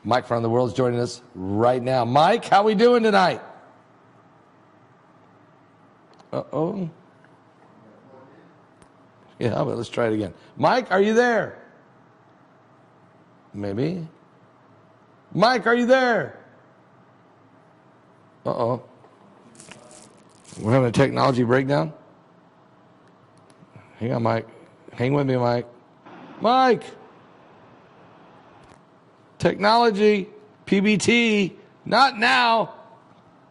Mike from the world's joining us right now. Mike, how we doing tonight? Uh-oh. Yeah, but let's try it again. Mike, are you there? Maybe. Mike, are you there? Uh-oh. We're having a technology breakdown? Hang on, Mike. Hang with me, Mike. Mike! Technology, PBT, not now.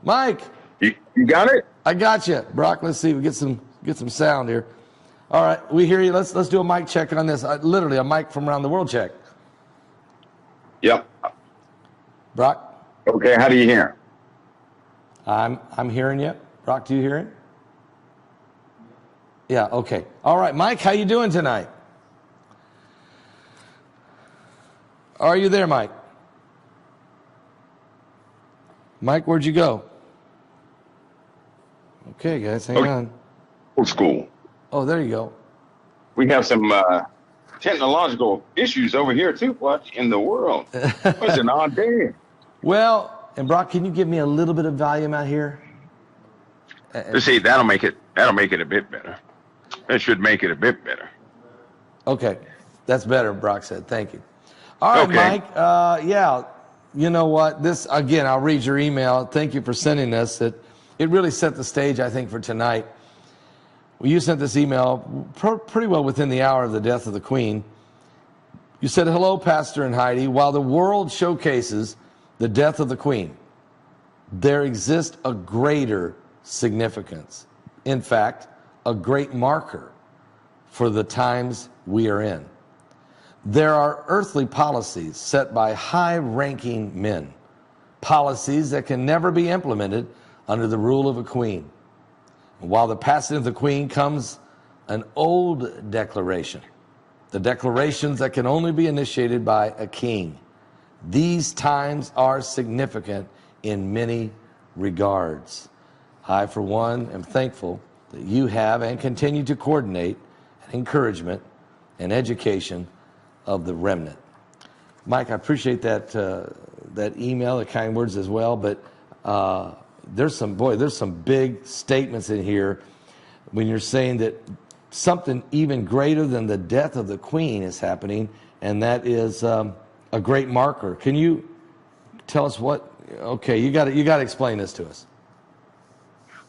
Mike. You got it? I got you. Brock, let's see. We get some sound here. All right, we hear you. Let's do a mic check on this. Literally a mic from around the world check. Yep. Brock? Okay, how do you hear? I'm hearing you. Brock, do you hear it? Yeah, okay. All right, Mike, how you doing tonight? Are you there, Mike? Mike, where'd you go? Okay, guys, hang on. Old school. Oh, there you go. We have some technological issues over here, too. What in the world? What's an odd day? Well, and Brock, can you give me a little bit of volume out here? See, that'll make it a bit better. That should make it a bit better. Okay, that's better, Brock said. Thank you. All right, okay. Mike. Yeah, you know what? This, again, I'll read your email. Thank you for sending this. It really set the stage, I think, for tonight. Well, you sent this email pretty well within the hour of the death of the Queen. You said, hello, Pastor and Heidi. While the world showcases the death of the Queen, there exists a greater significance. In fact, a great marker for the times we are in. There are earthly policies set by high-ranking men, policies that can never be implemented under the rule of a queen. While the passing of the Queen comes an old declaration, the declarations that can only be initiated by a king. These times are significant in many regards. I, for one, am thankful that you have and continue to coordinate an encouragement and education of the remnant. Mike, I appreciate that that email, the kind words as well, but there's some big statements in here when you're saying that something even greater than the death of the Queen is happening, and that is a great marker. Can you tell us what? Okay, you got to explain this to us.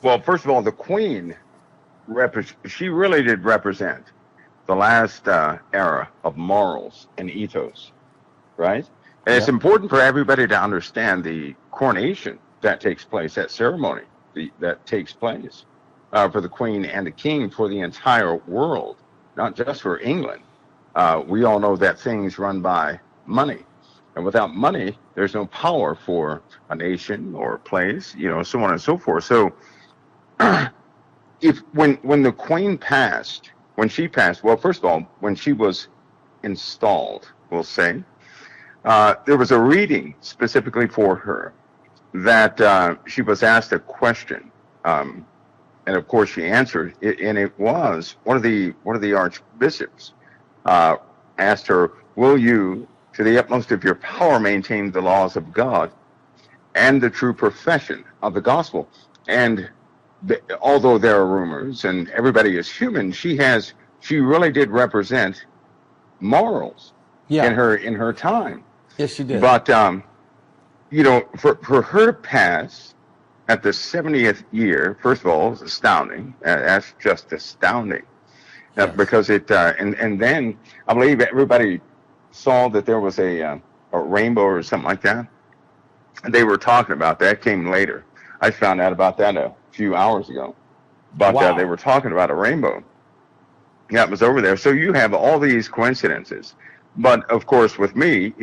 Well, first of all, the Queen, she really did represent the last era of morals and ethos, right? And it's important for everybody to understand the coronation that takes place, that ceremony that takes place for the Queen and the King for the entire world, not just for England. We all know that things run by money. And without money, there's no power for a nation or a place, so on and so forth. So when the Queen passed, well, first of all, when she was installed, we'll say, there was a reading specifically for her that she was asked a question, and of course she answered it, and it was one of the archbishops asked her, "Will you, to the utmost of your power, maintain the laws of God and the true profession of the gospel?" And although there are rumors and everybody is human, she really did represent morals in her time. Yes, she did. But for her to pass at the 70th year, first of all, is astounding. That's just astounding. Yes. Because it and then I believe everybody saw that there was a rainbow or something like that. And they were talking about that. Came later. I found out about that a few hours ago. But they were talking about a rainbow. Yeah, it was over there. So you have all these coincidences. But of course, with me,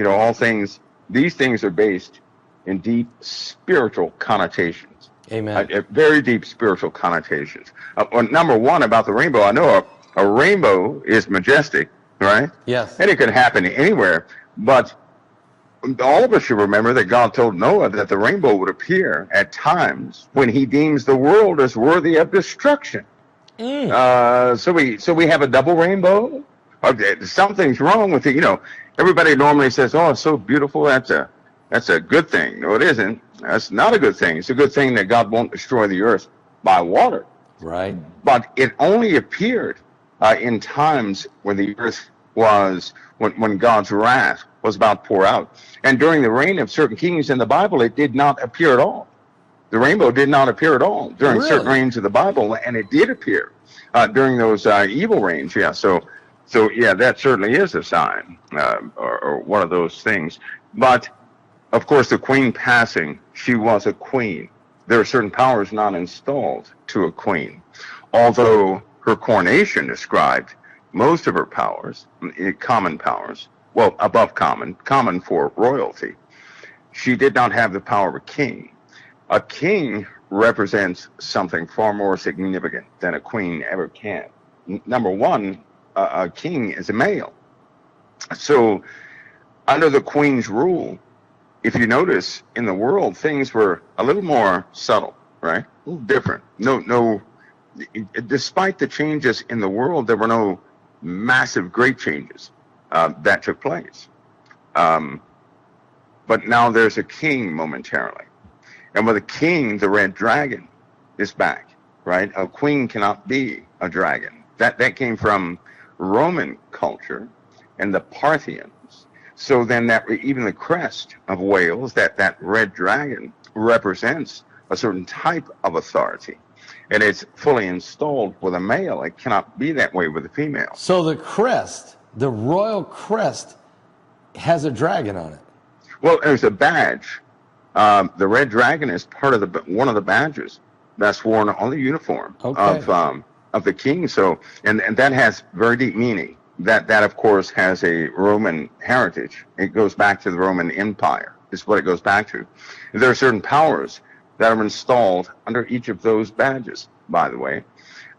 these things are based in deep spiritual connotations. Amen. Very deep spiritual connotations. Number one, about the rainbow, I know a rainbow is majestic, right? Yes. And it could happen anywhere. But all of us should remember that God told Noah that the rainbow would appear at times when he deems the world as worthy of destruction. So we have a double rainbow. Something's wrong with it. Everybody normally says, "Oh, it's so beautiful." That's That's a good thing. No, it isn't. That's not a good thing. It's a good thing that God won't destroy the earth by water. Right. But it only appeared in times when the earth was, when God's wrath was about to pour out. And during the reign of certain kings in the Bible, it did not appear at all. The rainbow did not appear at all during certain reigns of the Bible, and it did appear during those evil reigns. Yeah, so yeah, that certainly is a sign, or one of those things. But of course, the queen passing, she was a queen. There are certain powers not installed to a queen, although her coronation described most of her powers, common powers, well, above common for royalty. She did not have the power of a king. A king represents something far more significant than a queen ever can. Number one, a king is a male. So under the queen's rule, if you notice in the world, things were a little more subtle, right? A little different. No, despite the changes in the world, there were no massive, great changes that took place. But now there's a king momentarily. And with a king, the red dragon is back, right? A queen cannot be a dragon. That came from Roman culture and the Parthians. So then that even the crest of Wales, that red dragon, represents a certain type of authority. And it's fully installed with a male. It cannot be that way with a female. So the crest, the royal crest, has a dragon on it. Well, there's a badge. The red dragon is part of one of the badges that's worn on the uniform of the king. So, and that has very deep meaning. That of course has a Roman heritage. It goes back to the Roman Empire. Is what it goes back to. There are certain powers that are installed under each of those badges, by the way.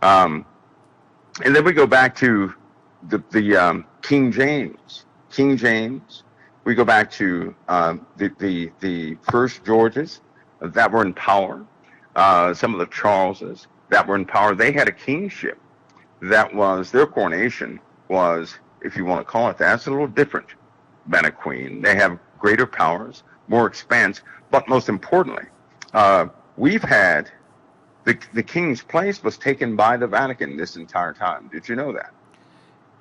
And then we go back to the King James. King James. We go back to the first Georges that were in power. Some of the Charleses that were in power. They had a kingship that was, their coronation was, if you want to call it that, it's a little different than a queen. They have greater powers, more expanse, but most importantly, we've had the king's place was taken by the Vatican this entire time. Did you know that?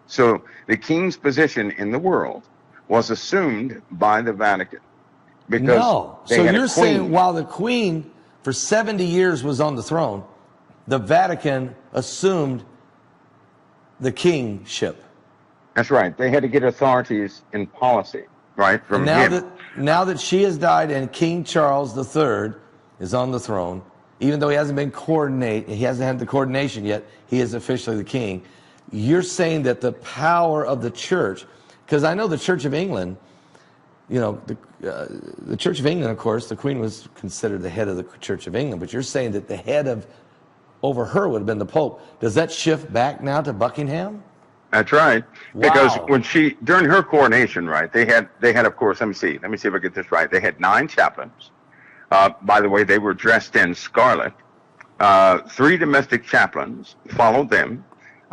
So the king's position in the world was assumed by the Vatican. Because no. So you're saying while the queen for 70 years was on the throne, the Vatican assumed the kingship. That's right. They had to get authorities in policy, right, from him. Now that she has died and King Charles III is on the throne, even though he hasn't had the coordination yet, he is officially the king. You're saying that the power of the church, because I know the Church of England, you know, the Church of England, of course, the Queen was considered the head of the Church of England, but you're saying that the head over her would have been the Pope. Does that shift back now to Buckingham? That's right. Wow. Because when during her coronation, right, they had, of course, let me see if I get this right. They had 9 chaplains. By the way, they were dressed in scarlet. 3 domestic chaplains followed them.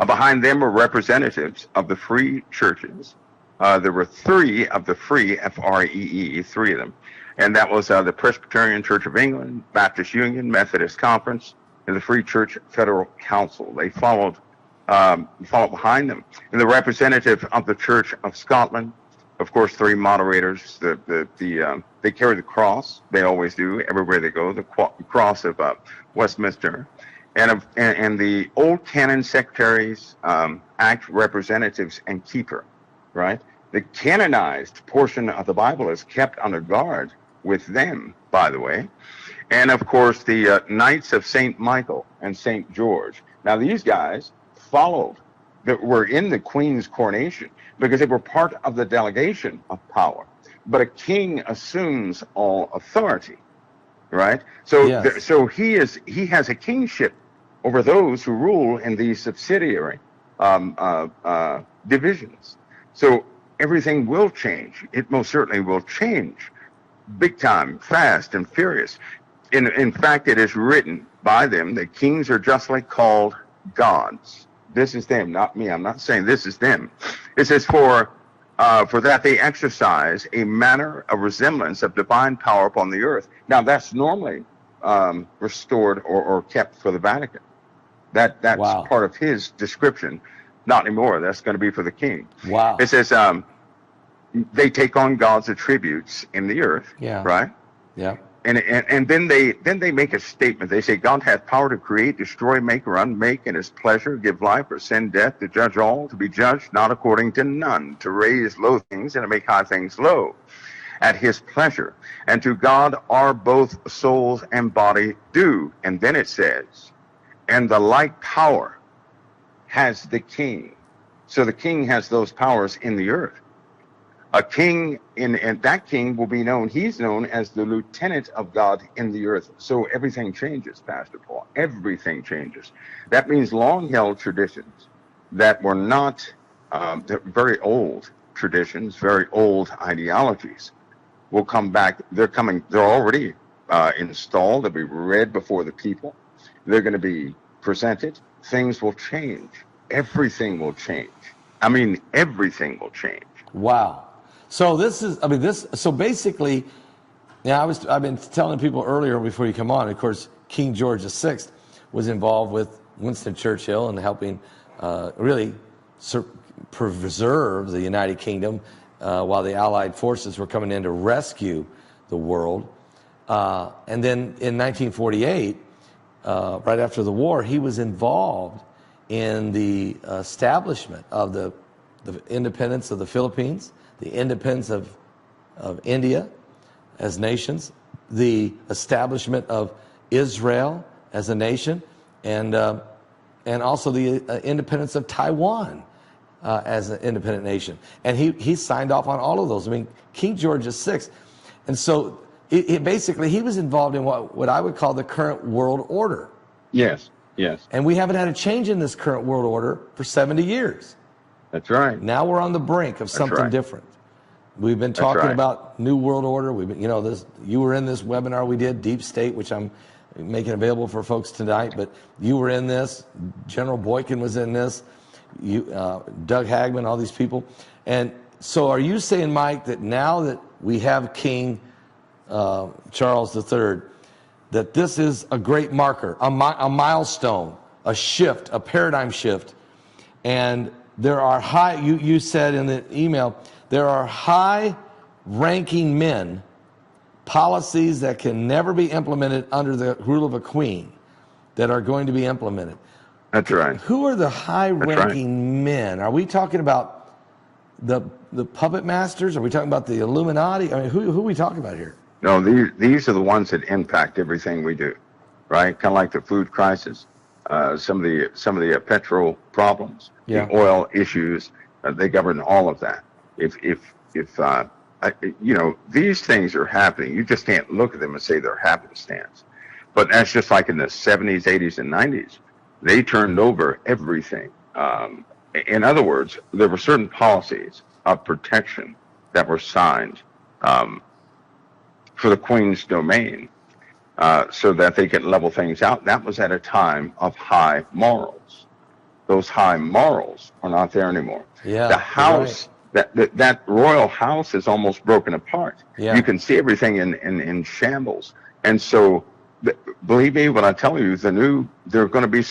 Behind them were representatives of the free churches. There were 3 of the free, F-R-E-E, 3 of them. And that was the Presbyterian Church of England, Baptist Union, Methodist Conference, and the Free Church Federal Council. They followed behind them. And the representative of the Church of Scotland, of course, 3 moderators. They carry the cross. They always do everywhere they go. The cross of Westminster, and the old canon secretaries act representatives and keeper. Right. The canonized portion of the Bible is kept under guard with them, by the way. And of course, the Knights of St. Michael and St. George. Now, these guys were in the Queen's coronation because they were part of the delegation of power. But a king assumes all authority, right? So, yes. So he has a kingship over those who rule in these subsidiary divisions. So everything will change. It most certainly will change, big time, fast and furious. In fact, it is written by them that kings are justly called gods. This is them, not me. I'm not saying this is them. It says, for for that they exercise a manner, a resemblance of divine power upon the earth. Now, that's normally restored or kept for the Vatican. That's Wow. part of his description. Not anymore. That's going to be for the king. Wow. It says they take on God's attributes in the earth, Yeah. right? Yeah. And then they make a statement. They say God hath power to create, destroy, make, or unmake in his pleasure, give life or send death, to judge all, to be judged not according to none, to raise low things and to make high things low, at his pleasure. And to God are both souls and body due. And then it says, and the like power has the king. So the king has those powers in the earth. A king, and that king will be known, he's known as the lieutenant of God in the earth. So everything changes, Pastor Paul. Everything changes. That means long-held traditions that were not very old traditions, very old ideologies will come back. They're already installed. They'll be read before the people. They're going to be presented. Things will change. Everything will change. I mean, everything will change. Wow. So so basically, I've been telling people earlier before you come on, of course, King George VI was involved with Winston Churchill in helping really preserve the United Kingdom while the Allied forces were coming in to rescue the world. And then in 1948, right after the war, he was involved in the establishment of the independence of the Philippines, the independence of India as nations, the establishment of Israel as a nation, and also the independence of Taiwan as an independent nation. And he signed off on all of those. I mean, King George VI. And so basically he was involved in what I would call the current world order. Yes, yes. And we haven't had a change in this current world order for 70 years. That's right. Now we're on the brink of something different. We've been talking about New World Order. We've been, you were in this webinar we did, Deep State, which I'm making available for folks tonight. But you were in this. General Boykin was in this. Doug Hagman, all these people. And so, are you saying, Mike, that now that we have King Charles III, that this is a great marker, a milestone, a shift, a paradigm shift, and there are you said in the email, there are high-ranking men, policies that can never be implemented under the rule of a queen that are going to be implemented. That's right. Who are the high-ranking men? Are we talking about the puppet masters? Are we talking about the Illuminati? I mean, who are we talking about here? No, these are the ones that impact everything we do, right? Kind of like the food crisis, some of the petrol problems, the oil issues. They govern all of that. If these things are happening, you just can't look at them and say they're happenstance. But that's just like in the 70s, 80s, and 90s. They turned over everything. In other words, there were certain policies of protection that were signed for the Queen's domain so that they could level things out. That was at a time of high morals. Those high morals are not there anymore. Yeah, the house, that royal house is almost broken apart. Yeah. You can see everything in shambles. And so, believe me when I tell you, there are going to be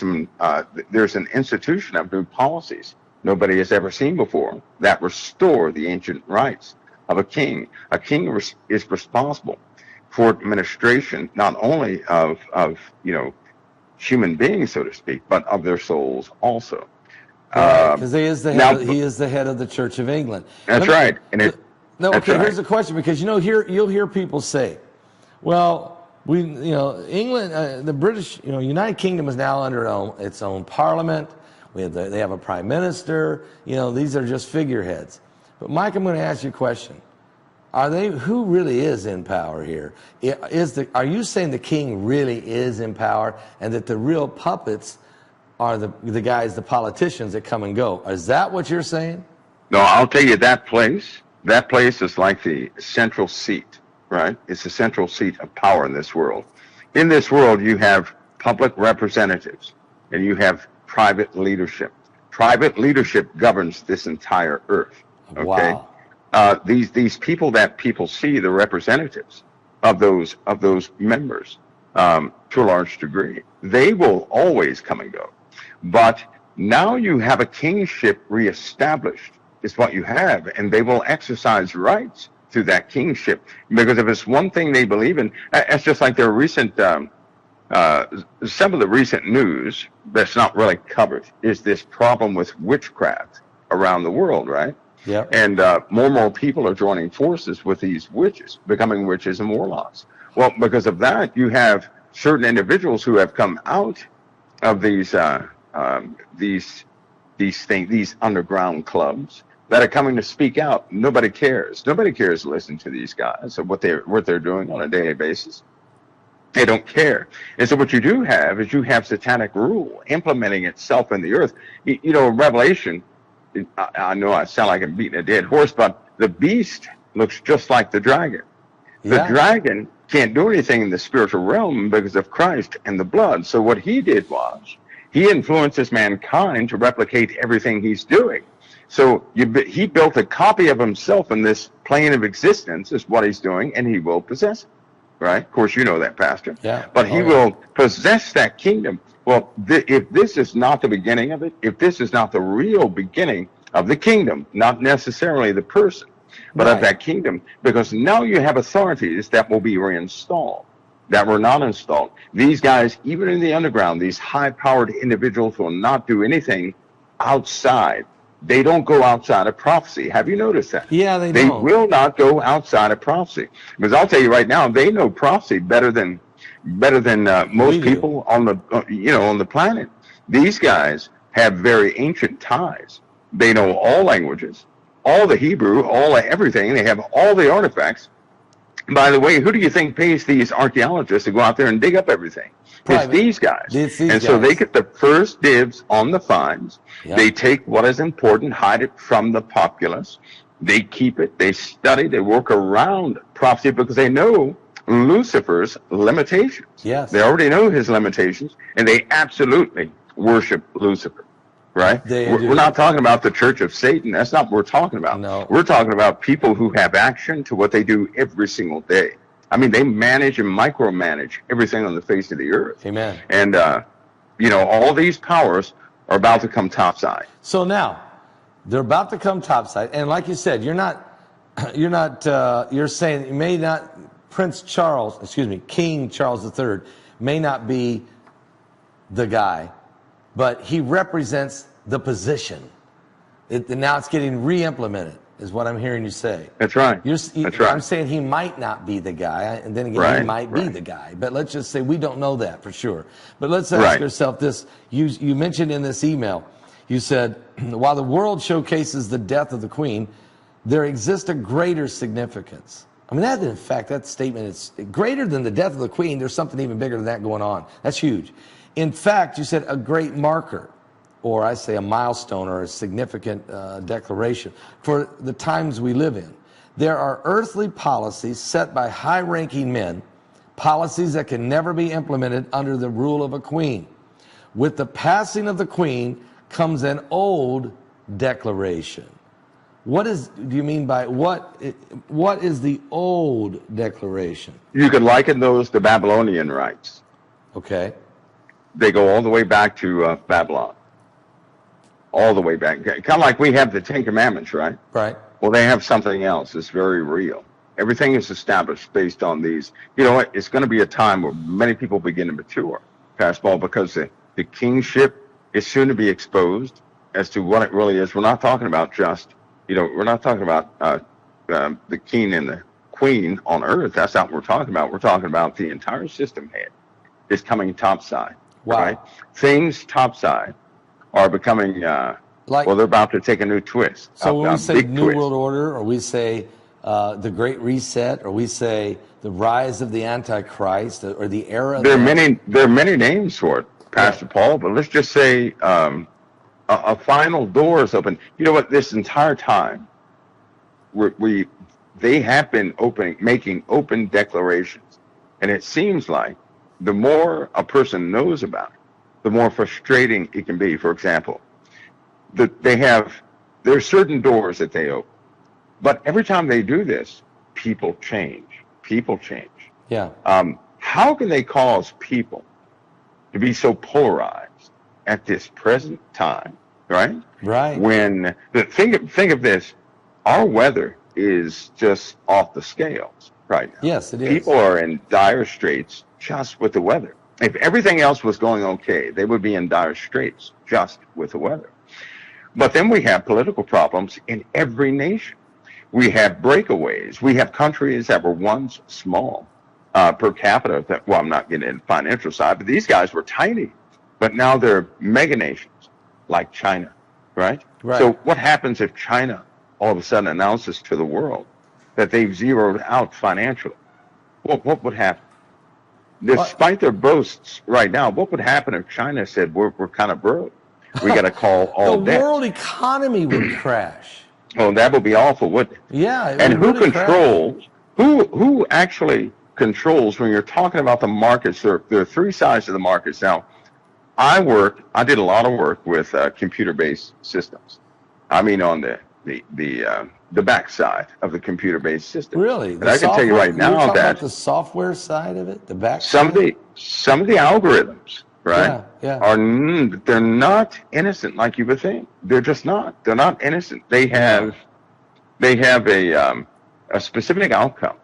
there's an institution of new policies nobody has ever seen before that restore the ancient rights of a king. A king is responsible for administration, not only of human beings, so to speak, but of their souls also. Because he is the head of the Church of England. That's right. Here's the question, because you'll hear people say, well, England, the British, United Kingdom is now under its own parliament. They have a prime minister. These are just figureheads. But Mike, I'm going to ask you a question. Who really is in power here? Are you saying the king really is in power and that the real puppets are the guys, the politicians that come and go? Is that what you're saying? No, I'll tell you, that place is like the central seat, right? It's the central seat of power in this world. In this world, you have public representatives and you have private leadership. Private leadership governs this entire earth. Okay? Wow. these people that people see, the representatives of those members, to a large degree, they will always come and go. But now you have a kingship reestablished, is what you have, and they will exercise rights through that kingship. Because if it's one thing they believe in, it's just like their recent, some of the recent news that's not really covered is this problem with witchcraft around the world, right? Yeah. And more people are joining forces with these witches, becoming witches and warlocks. Well, because of that, you have certain individuals who have come out of these underground clubs that are coming to speak out. Nobody cares. Nobody cares to listen to these guys or what they're doing on a daily basis. They don't care. And so what you do have is you have satanic rule implementing itself in the earth. You know, Revelation, I know I sound like I'm beating a dead horse, but the beast looks just like the dragon. The dragon can't do anything in the spiritual realm because of Christ and the blood. So what he did was he influences mankind to replicate everything he's doing. So he built a copy of himself in this plane of existence is what he's doing, and he will possess it. Right? Of course, you know that, Pastor. Yeah. But he will possess that kingdom. Well, if this is not the beginning of it, if this is not the real beginning of the kingdom, not necessarily the person, but of that kingdom, because now you have authorities that will be reinstalled, that were not installed. These guys, even in the underground, these high-powered individuals will not do anything outside. They don't go outside of prophecy. Have you noticed that? Yeah, they don't. They will not go outside of prophecy. Because I'll tell you right now, they know prophecy better than most people on the on the planet. These guys have very ancient ties. They know all languages, all the Hebrew, all everything. They have all the artifacts. By the way, who do you think pays these archaeologists to go out there and dig up everything? It's these guys. So they get the first dibs on the finds. Yep. They take what is important, hide it from the populace. They keep it. They study. They work around prophecy because they know Lucifer's limitations. Yes. They already know his limitations, and they absolutely worship Lucifer. Right? We're not talking about the Church of Satan. That's not what we're talking about. No. We're talking about people who have action to what they do every single day. I mean, they manage and micromanage everything on the face of the earth. Amen. And, all these powers are about to come topside. So now, they're about to come topside. And like you said, you're saying it may not, King Charles III may not be the guy, but he represents the position. Now it's getting re-implemented, is what I'm hearing you say. That's right. That's right. I'm saying he might not be the guy, and then again, he might be the guy. But let's just say we don't know that for sure. But let's ask ourselves this. You mentioned in this email, you said, while the world showcases the death of the Queen, there exists a greater significance. I mean, that statement is greater than the death of the Queen. There's something even bigger than that going on. That's huge. In fact, you said a great marker, or I say a milestone or a significant declaration for the times we live in. There are earthly policies set by high-ranking men, policies that can never be implemented under the rule of a queen. With the passing of the Queen comes an old declaration. What do you mean by what is the old declaration? You could liken those to Babylonian rights. Okay. They go all the way back to Babylon. All the way back. Kind of like we have the Ten Commandments, right? Right. Well, they have something else that's very real. Everything is established based on these. You know what? It's going to be a time where many people begin to mature, Pastor Paul, because the kingship is soon to be exposed as to what it really is. We're not talking about just, we're not talking about the king and the queen on earth. That's not what we're talking about. We're talking about the entire system head is coming topside. Wow. Right? Things topside are becoming, they're about to take a new twist. So when we say New World Order, or we say the Great Reset, or we say the rise of the Antichrist, or the era. There are many names for it, Pastor Paul, but let's just say a final door is open. You know what? This entire time, they have been making open declarations, and it seems like the more a person knows about it, the more frustrating it can be. For example, there are certain doors that they open, But every time they do this, people change. People change. Yeah. How can they cause people to be so polarized at this present time, right? Right. When think of this, our weather is just off the scales right now. Yes, it is. People are in dire straits just with the weather. If everything else was going okay, they would be in dire straits just with the weather. But then we have political problems in every nation. We have breakaways. We have countries that were once small per capita. Well, I'm not getting into the financial side, but these guys were tiny. But now they're mega nations like China, right? Right. So what happens if China all of a sudden announces to the world that they've zeroed out financially? What would happen? Despite their boasts right now, what would happen if China said, we're kind of broke? We got to call all the debt. world economy would crash. Oh, that would be awful, wouldn't it? Yeah. It And would who really controls, who actually controls when you're talking about the markets? There are three sides to the markets. Now, I did a lot of work with computer-based systems. I mean, on the backside of the computer-based system. Really? And I can tell you right now that about the software side of it, the back some of the algorithms, right, yeah. they're not innocent like you would think. They're just not. They're not innocent. They have a specific outcome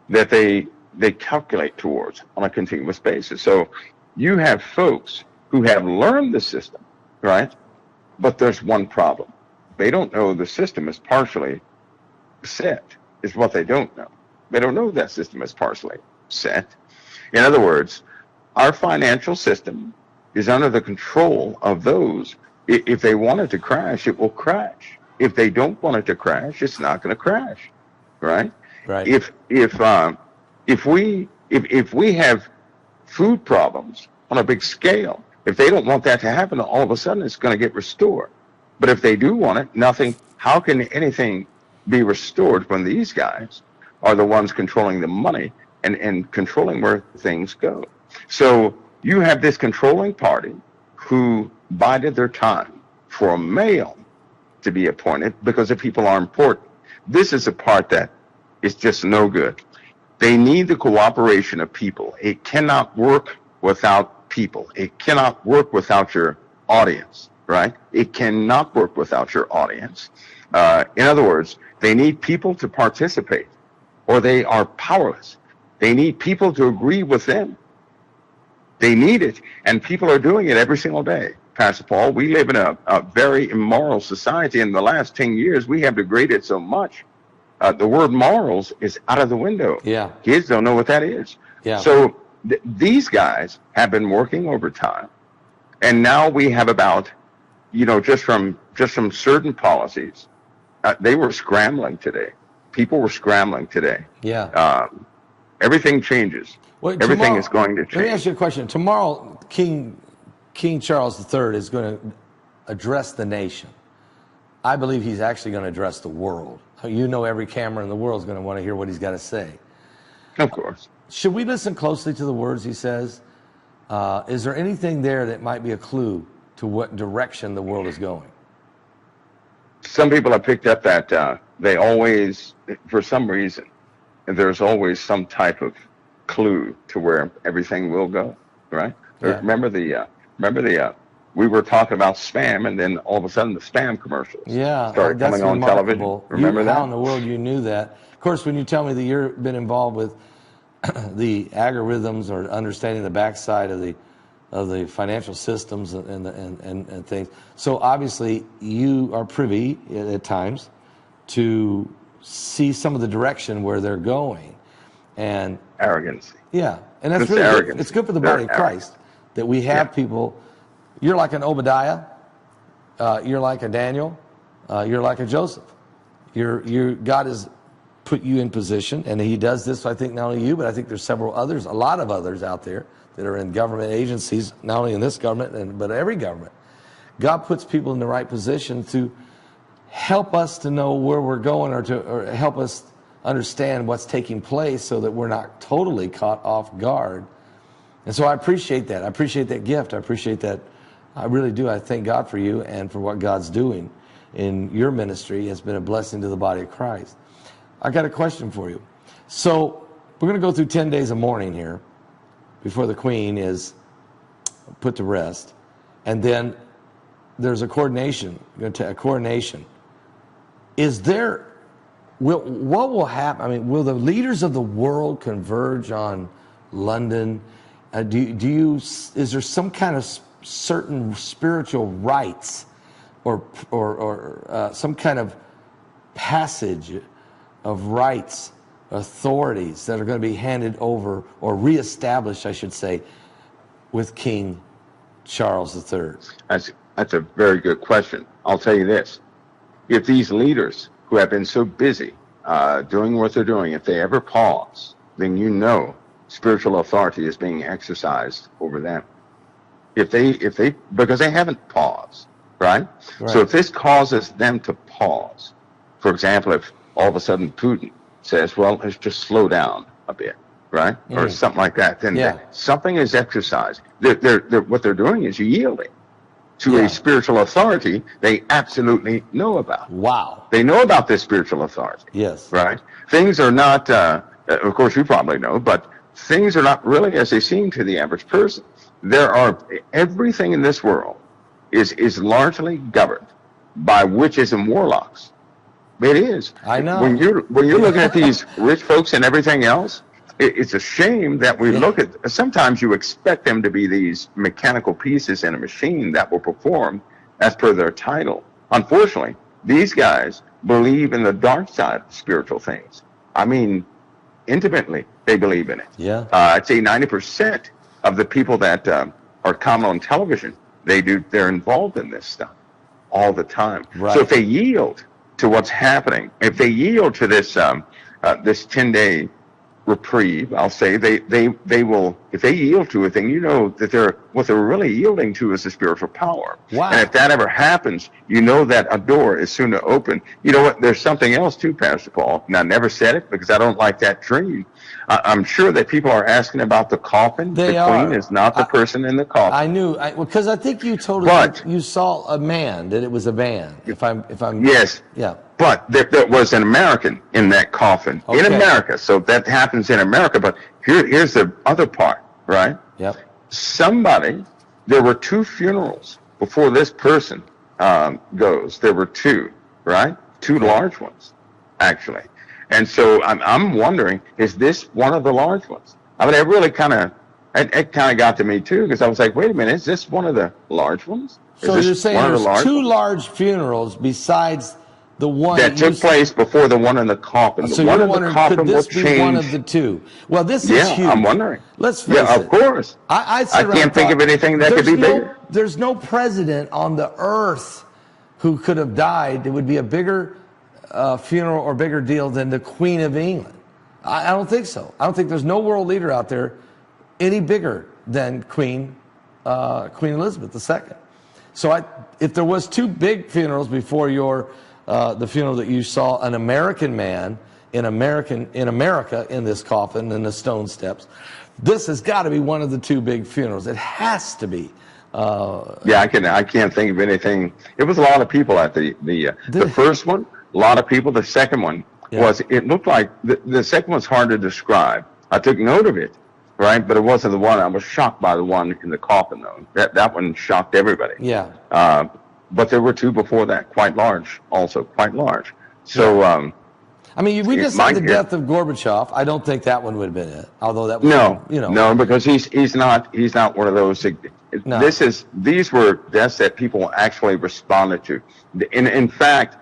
that they calculate towards on a continuous basis. So you have folks who have learned the system, right? But there's one problem. They don't know the system is partially set, is what they don't know. They don't know that system is partially set. In other words, our financial system is under the control of those. If they want it to crash, it will crash. If they don't want it to crash, it's not going to crash, right? Right. If we have food problems on a big scale, if they don't want that to happen, all of a sudden it's going to get restored. But if they do want it, nothing. How can anything be restored when these guys are the ones controlling the money and controlling where things go? So you have this controlling party who bided their time for a male to be appointed because the people are important. This is the part that is just no good. They need the cooperation of people. It cannot work without people. It cannot work without your audience, right? It cannot work without your audience. In other words, they need people to participate or they are powerless. They need people to agree with them. They need it, and people are doing it every single day. Pastor Paul, we live in a very immoral society. In the last 10 years, we have degraded so much. The word morals is out of the window. Yeah. Kids don't know what that is. Yeah. So these guys have been working overtime, and now we have about, just from certain policies, they were scrambling today. People were scrambling today. Yeah. Everything changes. Well, Everything is going to change. Let me ask you a question. Tomorrow, King Charles III is going to address the nation. I believe he's actually going to address the world. Every camera in the world is going to want to hear what he's got to say. Of course. Should we listen closely to the words he says? Is there anything there that might be a clue to what direction the world is going? Some people have picked up that they always, for some reason, there's always some type of clue to where everything will go, right? Yeah. Remember we were talking about spam, and then all of a sudden the spam commercials started coming on television. Remember that? How in the world you knew that? Of course, when you tell me that you've been involved with the algorithms or understanding the backside of the financial systems and things, so obviously you are privy at times to see some of the direction where they're going, and arrogance. Yeah, and that's It's really arrogance. good. It's good for the body of Christ that we have people. You're like an Obadiah. You're like a Daniel. You're like a Joseph. God has put you in position, and He does this. I think not only you, but I think there's a lot of others out there that are in government agencies, not only in this government but every government. God puts people in the right position to help us to know where we're going, or help us understand what's taking place, so that we're not totally caught off guard. And so I appreciate that. I appreciate that gift. I appreciate that. I really do. I thank God for you and for what God's doing in your ministry. It's been a blessing to the body of Christ. I got a question for you. So we're going to go through 10 days of mourning here before the Queen is put to rest. And then there's a coronation. Is there, what will happen? I mean, will the leaders of the world converge on London? Is there some kind of certain spiritual rites or some kind of passage of rights, authorities that are going to be handed over or reestablished, I should say, with King Charles III? That's a very good question. I'll tell you this. If these leaders who have been so busy doing what they're doing, if they ever pause, then you know spiritual authority is being exercised over them. If they because they haven't paused, right? So if this causes them to pause, for example, if all of a sudden Putin says, well, let's just slow down a bit, right? Or something like that, then something is exercised. What they're doing is yielding to a spiritual authority they absolutely know about. Wow. They know about this spiritual authority. Yes. Right? Things are not, of course you probably know, but things are not really as they seem to the average person. Everything in this world is largely governed by witches and warlocks. It is. I know. When you're looking at these rich folks and everything else, it's a shame that we look at. Sometimes you expect them to be these mechanical pieces in a machine that will perform as per their title. Unfortunately, these guys believe in the dark side of spiritual things. I mean, intimately, they believe in it. Yeah. I'd say 90% of the people that are common on television, they're involved in this stuff all the time. Right. So if they yield to what's happening, if they yield to this 10-day reprieve, I'll say they will. If they yield to it, then you know that what they're really yielding to is a spiritual power. Wow. And if that ever happens, you know that a door is soon to open. You know what? There's something else too, Pastor Paul. And I never said it because I don't like that dream. I'm sure that people are asking about the coffin. The Queen is not the person in the coffin. I knew because I think you told us that you saw a man, that it was a man. If I'm yes. Yeah. But there was an American in that coffin in America, so that happens in America. But here's the other part, right? Yep. There were 2 funerals before this person goes. There were 2, right? 2 large ones, actually. And so I'm wondering, is this one of the large ones? I mean, it really kind of got to me too, because I was like, wait a minute, is this one of the large ones? So you're saying there's 2 large funerals besides the one that took place before the one in the coffin. So the one you're in wondering, the coffin could this be change. one of the 2? Well, this is huge. I'm wondering. Let's face it. Of course. I can't think of anything that could be bigger. There's no president on the earth who could have died. It would be a bigger funeral or bigger deal than the Queen of England. I don't think so. I don't think there's no world leader out there any bigger than Queen Elizabeth II. So if there was 2 big funerals before the funeral that you saw, an American man in America in this coffin in the stone steps, this has got to be one of the 2 big funerals. It has to be. I can't think of anything. It was a lot of people at the first one. A lot of people. The second one it looked like the second one's hard to describe. I took note of it, right? But it wasn't the one. I was shocked by the one in the coffin, though. That one shocked everybody. Yeah. But there were 2 before that, quite large, also quite large. So, I mean, we just had the death of Gorbachev. I don't think that one would have been it. Although that was, no, because he's not one of those. No. These were deaths that people actually responded to. In fact,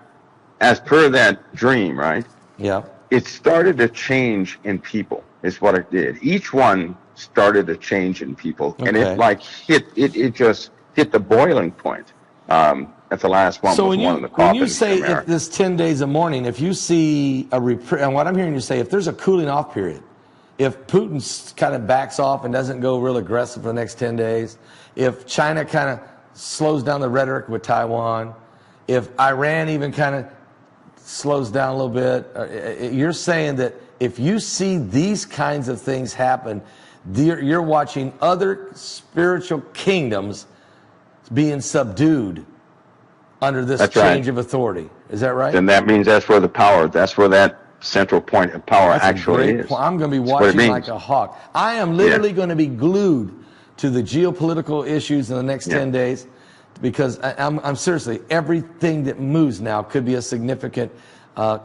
as per that dream, right? Yeah. It started to change in people, is what it did. Each one started to change in people, and it just hit the boiling point. At the last one, so was one in the coffin. When you say if this 10 days of mourning, if you see and what I'm hearing you say, if there's a cooling off period, if Putin kind of backs off and doesn't go real aggressive for the next 10 days, if China kind of slows down the rhetoric with Taiwan, if Iran even kind of slows down a little bit, you're saying that if you see these kinds of things happen, you're watching other spiritual kingdoms being subdued under this change of authority. Is that right? And that means that's where the power, that's where that central point of power That's actually a great is. point. I'm going to be That's what it watching means. like a hawk. I am literally going to be glued to the geopolitical issues in the next 10 days, because I'm seriously, everything that moves now could be a significant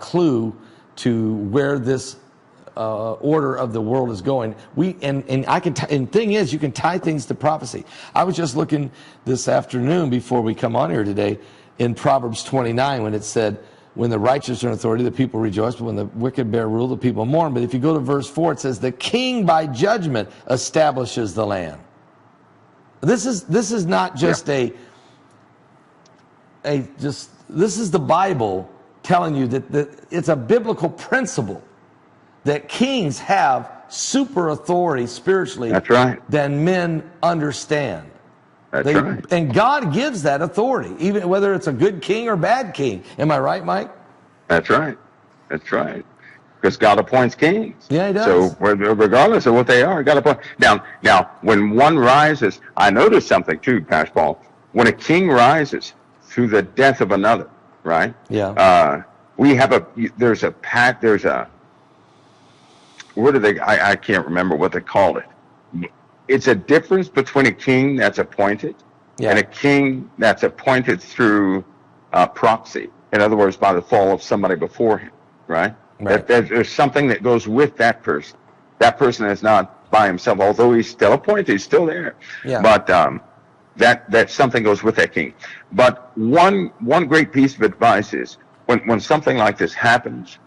clue to where this order of the world is going. And thing is, you can tie things to prophecy. I was just looking this afternoon before we come on here today in Proverbs 29 when it said, when the righteous are in authority, the people rejoice, but when the wicked bear rule, the people mourn. But if you go to verse 4, it says, the king by judgment establishes the land. This is not just this is the Bible telling you that it's a biblical principle that kings have super authority spiritually. That's right. Than men understand. That's right. And God gives that authority, even whether it's a good king or bad king. Am I right, Mike? That's right. That's right. Because God appoints kings. Yeah, He does. So regardless of what they are, God appoints. Now, when one rises, I noticed something too, Pastor Paul. When a king rises through the death of another, right? Yeah. There's a I can't remember what they called it. It's a difference between a king that's appointed and a king that's appointed through proxy. In other words, by the fall of somebody before him, right? There's something that goes with that person. That person is not by himself, although he's still appointed, he's still there. Yeah. But that something goes with that king. But one great piece of advice is when something like this happens,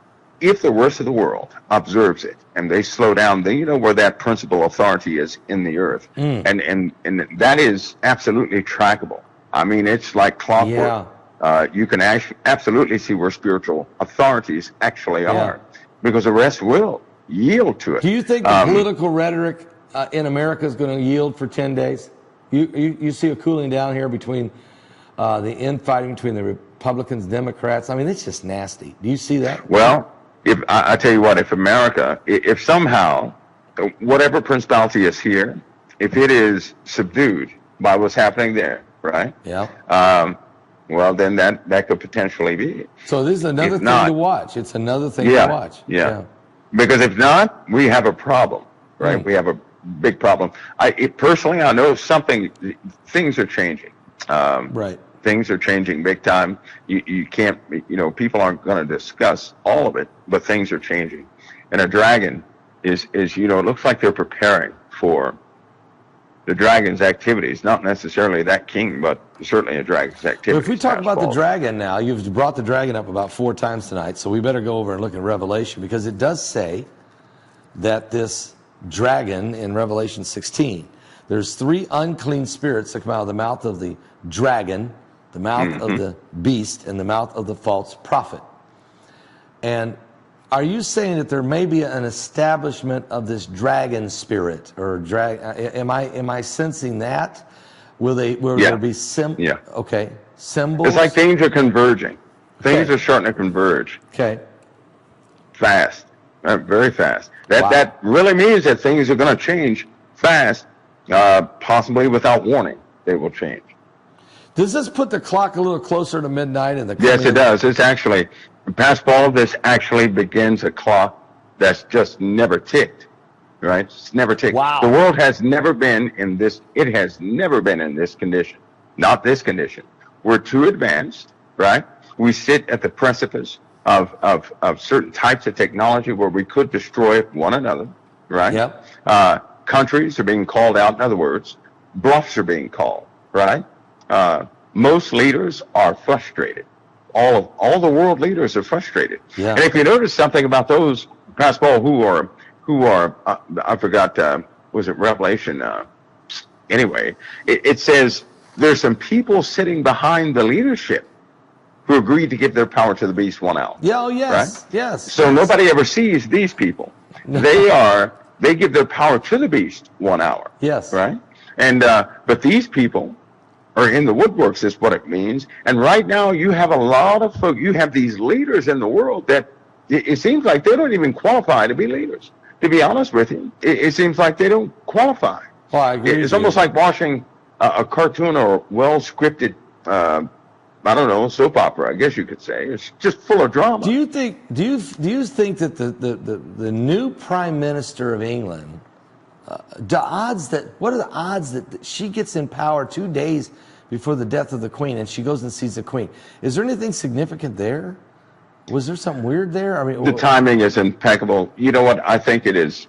if the rest of the world observes it and they slow down, then you know where that principal authority is in the earth. And that is absolutely trackable. I mean, it's like clockwork. You can absolutely see where spiritual authorities actually are, because the rest will yield to it. Do you think the political rhetoric in America is going to yield for 10 days? You see a cooling down here between the infighting between the Republicans, Democrats. I mean, it's just nasty. Do you see that? Well, I tell you what, if somehow whatever principality is here, if it is subdued by what's happening there, right? Yeah. Well, then that could potentially be it. So this is another thing to watch. It's another thing to watch. Yeah. Because if not, we have a problem, right? We have a big problem. Personally, I know things are changing. Right. Things are changing big time. You can't, people aren't going to discuss all of it, but things are changing. And a dragon is it looks like they're preparing for the dragon's activities, not necessarily that king, but certainly a dragon's activities. Well, if we talk about the dragon now, you've brought the dragon up about 4 times tonight, so we better go over and look at Revelation, because it does say that this dragon in Revelation 16, there's 3 unclean spirits that come out of the mouth of the dragon, the mouth of the beast, and the mouth of the false prophet. And are you saying that there may be an establishment of this dragon spirit, or am I sensing that? Will there be symbols? It's like things are converging. Things are starting to converge. Okay. Fast, very fast. That really means that things are going to change fast, possibly without warning. They will change. Does this put the clock a little closer to midnight? Yes, it does. It's actually, Pastor Paul, this actually begins a clock that's just never ticked, right? It's never ticked. Wow. The world has never been in this, it has never been in this condition. Not this condition. We're too advanced, right? We sit at the precipice of certain types of technology where we could destroy one another, right? Yep. Countries are being called out. In other words, bluffs are being called, right? Most leaders are frustrated. All the world leaders are frustrated. Yeah. And if you notice something about those, Pastor Paul, who are I forgot, was it Revelation? Anyway, it says there's some people sitting behind the leadership who agreed to give their power to the beast 1 hour. Yeah. Oh, yes. Right? Yes. So nobody ever sees these people. They give their power to the beast 1 hour. Yes. Right? And but these people are in the woodworks, is what it means. And right now you have a lot of folk, you have these leaders in the world that it seems like they don't even qualify to be leaders. To be honest with you, it seems like they don't qualify. Well, I agree. It's almost like watching a cartoon or well-scripted I don't know, soap opera, I guess you could say. It's just full of drama. Do you think that the new Prime Minister of England, what are the odds that she gets in power 2 days before the death of the Queen and she goes and sees the Queen? Is there anything significant there? Was there something weird there? I mean, the timing is impeccable. You know what? I think it is.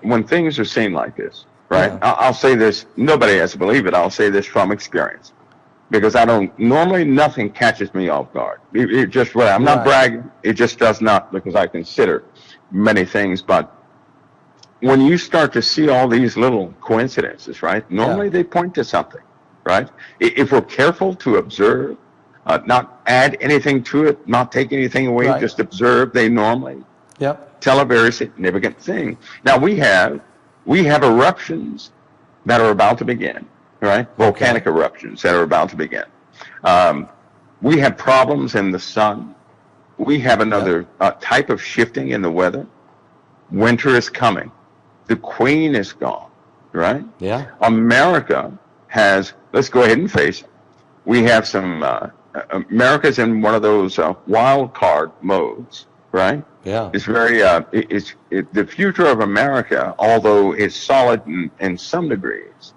When things are seen like this, right? Yeah. I'll say this. Nobody has to believe it. I'll say this from experience. Because normally nothing catches me off guard. It just, I'm not bragging. It just does not, because I consider many things. But when you start to see all these little coincidences, right? Normally they point to something, right? If we're careful to observe, not add anything to it, not take anything away, just observe, they normally tell a very significant thing. Now we have eruptions that are about to begin. Right? Volcanic eruptions that are about to begin. We have problems in the sun. We have another type of shifting in the weather. Winter is coming. The Queen is gone, right? Yeah. America has, let's go ahead and face it, we have some, America's in one of those wild card modes, right? Yeah. It's very, the future of America, although it's solid in some degrees,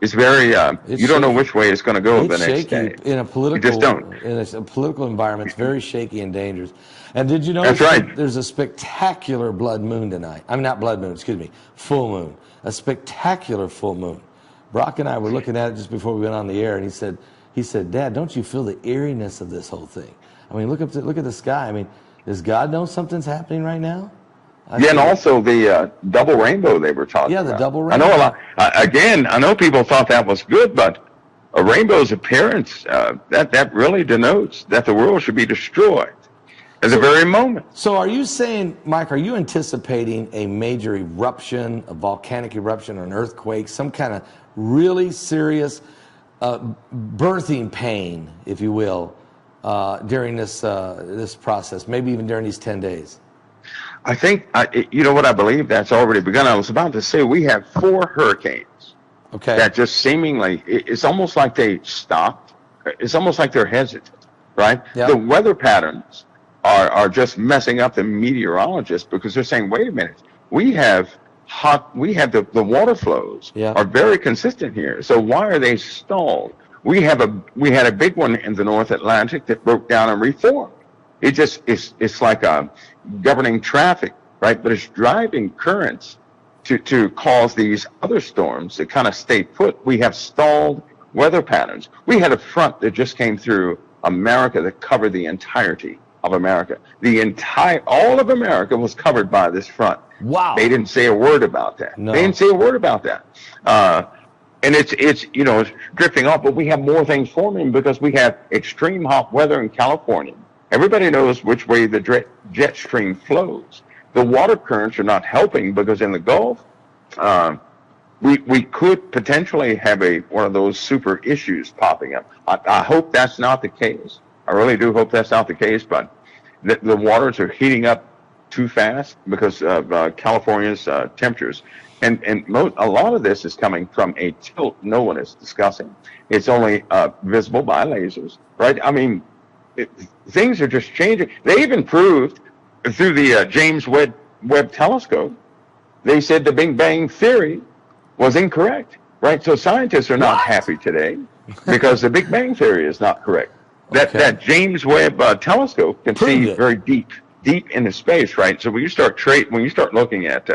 it's very, you don't know which way it's going to go the next day. In a political, you just don't. In a political environment, it's very shaky and dangerous. And did you know there's a spectacular blood moon tonight? I mean, not blood moon, excuse me, full moon. A spectacular full moon. Brock and I were looking at it just before we went on the air, and he said, Dad, don't you feel the eeriness of this whole thing? I mean, look at the sky. I mean, does God know something's happening right now? And also the double rainbow they were talking about. Yeah, the double rainbow. I know a lot. I know people thought that was good, but a rainbow's appearance, that really denotes that the world should be destroyed at the very moment. So are you saying, Mike, are you anticipating a major eruption, a volcanic eruption, or an earthquake, some kind of really serious birthing pain, if you will, during this process, maybe even during these 10 days? I think, you know what, I believe that's already begun. I was about to say we have 4 hurricanes that just seemingly, it's almost like they stopped. It's almost like they're hesitant, right? Yep. The weather patterns are just messing up the meteorologists because they're saying, wait a minute, we have the water flows are very consistent here. So why are they stalled? We had a big one in the North Atlantic that broke down and reformed. It just it's like governing traffic, right? But it's driving currents to cause these other storms to kind of stay put. We have stalled weather patterns. We had a front that just came through America that covered the entirety of America. All of America was covered by this front. Wow. They didn't say a word about that. No. They didn't say a word about that. And it's it's drifting off, but we have more things forming because we have extreme hot weather in California. Everybody knows which way the jet stream flows. The water currents are not helping because in the Gulf, we could potentially have one of those super issues popping up. I hope that's not the case. I really do hope that's not the case, but the waters are heating up too fast because of California's temperatures. And a lot of this is coming from a tilt no one is discussing. It's only visible by lasers, right? I mean, things are just changing. They even proved through the James Webb telescope, they said the Big Bang Theory was incorrect, right? So scientists are not happy today because the Big Bang Theory is not correct. That James Webb telescope can see very deep into space, right? So when you start looking at